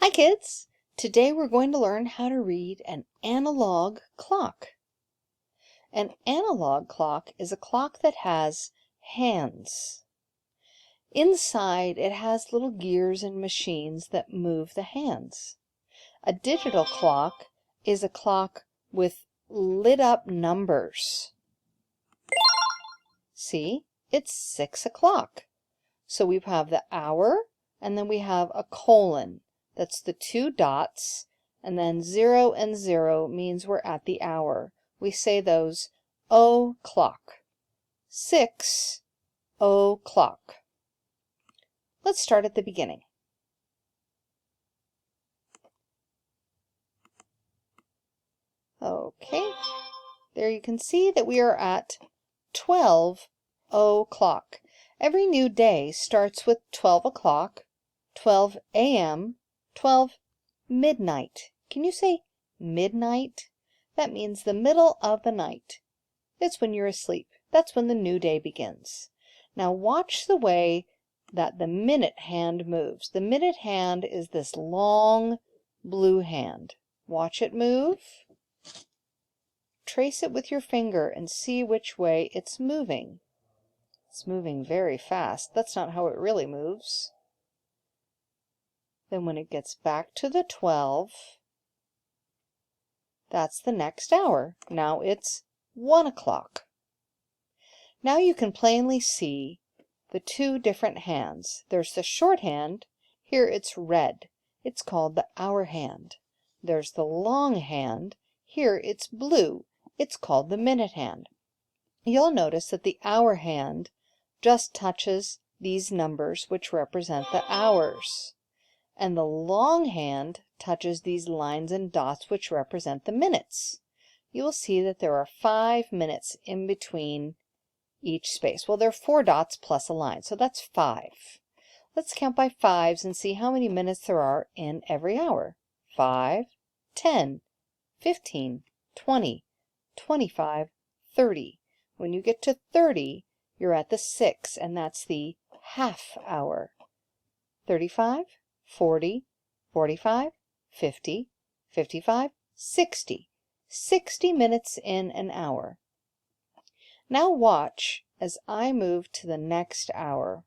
Hi kids! Today we're going to learn how to read an analog clock. An analog clock is a clock that has hands. Inside it has little gears and machines that move the hands. A digital clock is a clock with lit up numbers. See, it's 6 o'clock. So we have the hour and then we have a colon. That's the two dots, and then 0 and 0 means we're at the hour. We say those o'clock. 6 o'clock. Let's start at the beginning. Okay, there you can see that we are at 12 o'clock. Every new day starts with 12 o'clock, 12 a.m., 12 midnight. Can you say midnight? That means the middle of the night. It's when you're asleep. That's when the new day begins. Now watch the way that the minute hand moves. The minute hand is this long blue hand. Watch it move. Trace it with your finger and see which way it's moving. It's moving very fast. That's not how it really moves. Then when it gets back to the 12, that's the next hour. Now it's 1 o'clock. Now you can plainly see the two different hands. There's the short hand. Here it's red. It's called the hour hand. There's the long hand. Here it's blue. It's called the minute hand. You'll notice that the hour hand just touches these numbers which represent the hours. And the long hand touches these lines and dots which represent the minutes. You will see that there are 5 minutes in between each space. Well, there are 4 dots plus a line, so that's 5. Let's count by 5s and see how many minutes there are in every hour. 5, 10, 15, 20, 25, 30. When you get to 30, you're at the 6, and that's the half hour. 35, 40, 45, 50, 55, 60. 60 minutes in an hour. Now watch as I move to the next hour.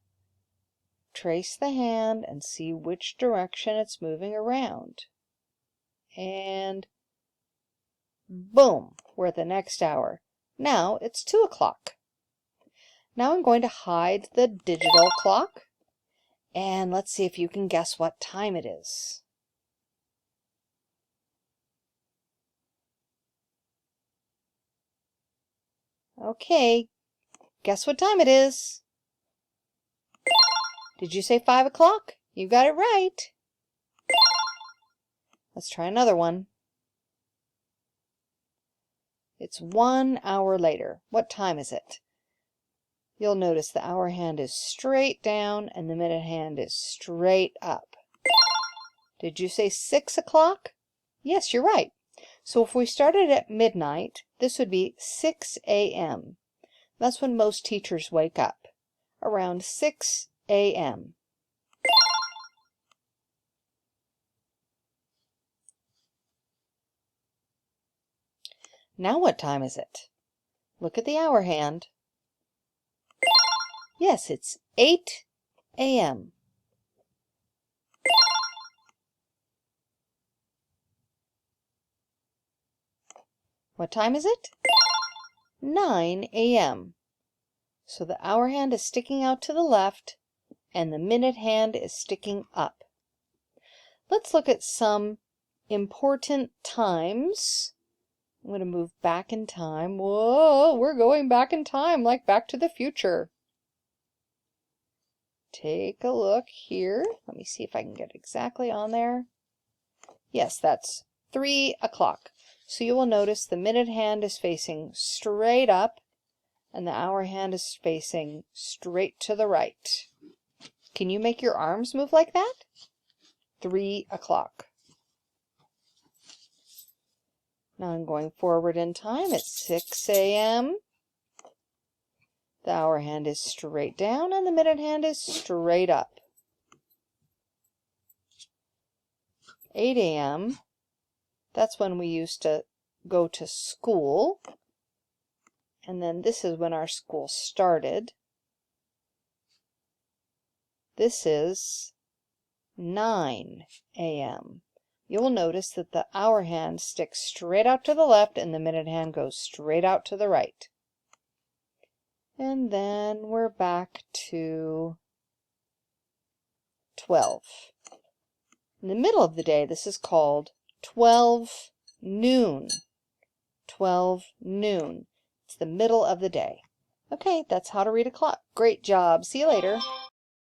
Trace the hand and see which direction it's moving around. And boom, we're at the next hour. Now it's 2 o'clock. Now I'm going to hide the digital clock. And let's see if you can guess what time it is. Okay, guess what time it is? Did you say 5 o'clock? You got it right. Let's try another one. It's 1 hour later. What time is it? You'll notice the hour hand is straight down and the minute hand is straight up. Did you say 6 o'clock? Yes, you're right. So if we started at midnight, this would be 6 a.m. That's when most teachers wake up, around 6 a.m. Now what time is it? Look at the hour hand. Yes, it's 8 a.m. What time is it? 9 a.m. So the hour hand is sticking out to the left and the minute hand is sticking up. Let's look at some important times. I'm going to move back in time. Whoa, we're going back in time like Back to the Future. Take a look here. Let me see if I can get exactly on there. Yes, that's 3 o'clock. So you will notice the minute hand is facing straight up and the hour hand is facing straight to the right. Can you make your arms move like that? 3 o'clock. Now I'm going forward in time. It's 6 a.m. The hour hand is straight down and the minute hand is straight up. 8 a.m., that's when we used to go to school. And then this is when our school started. This is 9 a.m. You'll notice that the hour hand sticks straight out to the left and the minute hand goes straight out to the right. And then we're back to 12. In the middle of the day, this is called 12 noon. 12 noon. It's the middle of the day. Okay, that's how to read a clock. Great job. See you later.